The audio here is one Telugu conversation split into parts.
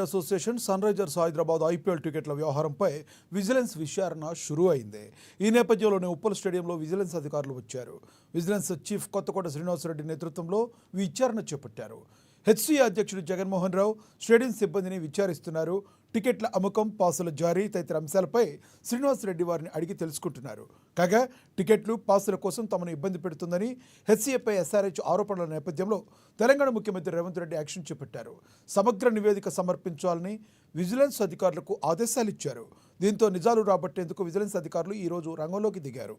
Association Sunrisers Hyderabad IPL టికెట్ల వ్యవహారంపై విజిలెన్స్ విచారణ షురూ అయింది. ఈ నేపథ్యంలోనే ఉప్పల్ స్టేడియంలో విజిలెన్స్ అధికారులు వచ్చారు. విజిలెన్స్ చీఫ్ కొత్తకోట శ్రీనివాసరెడ్డి నేతృత్వంలో విచారణ చేపట్టారు. హెచ్సీఏ అధ్యక్షుడు జగన్మోహన్ రావు స్టేడియం సిబ్బందిని విచారిస్తున్నారు. టికెట్ల అమ్మకం, పాసుల జారీ తదితర అంశాలపై శ్రీనివాసరెడ్డి వారిని అడిగి తెలుసుకుంటున్నారు. కాగా టికెట్లు, పాసుల కోసం తమను ఇబ్బంది పెడుతుందని హెచ్సీఏపై ఎస్ఆర్హెచ్ ఆరోపణల నేపథ్యంలో తెలంగాణ ముఖ్యమంత్రి రేవంత్ రెడ్డి యాక్షన్ చేపట్టారు. సమగ్ర నివేదిక సమర్పించాలని విజిలెన్స్ అధికారులకు ఆదేశాలు ఇచ్చారు. దీంతో నిజాలు రాబట్టేందుకు విజిలెన్స్ అధికారులు ఈరోజు రంగంలోకి దిగారు.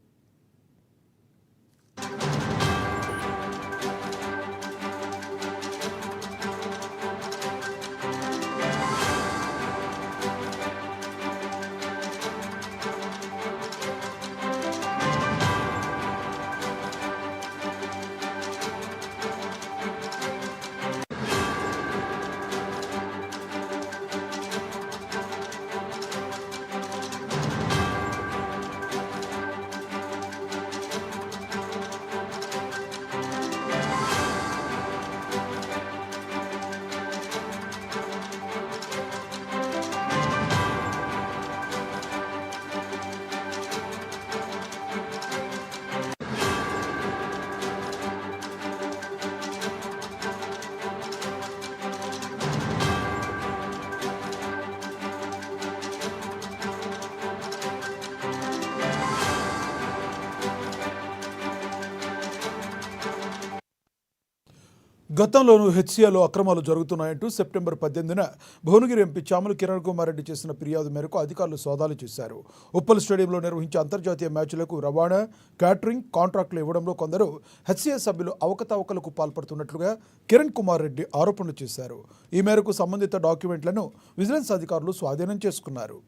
గతంలోనూ హెచ్సీఏలో అక్రమాలు జరుగుతున్నాయంటూ సెప్టెంబర్ 18న భువనగిరి ఎంపీ చామల కిరణ్ కుమార్ రెడ్డి చేసిన ఫిర్యాదు మేరకు అధికారులు సోదాలు చేశారు. ఉప్పల్ స్టేడియంలో నిర్వహించే అంతర్జాతీయ మ్యాచ్లకు రవాణా, క్యాటరింగ్ కాంట్రాక్టులు ఇవ్వడంలో కొందరు హెచ్సీఏ సభ్యులు అవకతవకలకు పాల్పడుతున్నట్లుగా కిరణ్ కుమార్ రెడ్డి ఆరోపణలు చేశారు. ఈ మేరకు సంబంధిత డాక్యుమెంట్లను విజిలెన్స్ అధికారులు స్వాధీనం చేసుకున్నారు.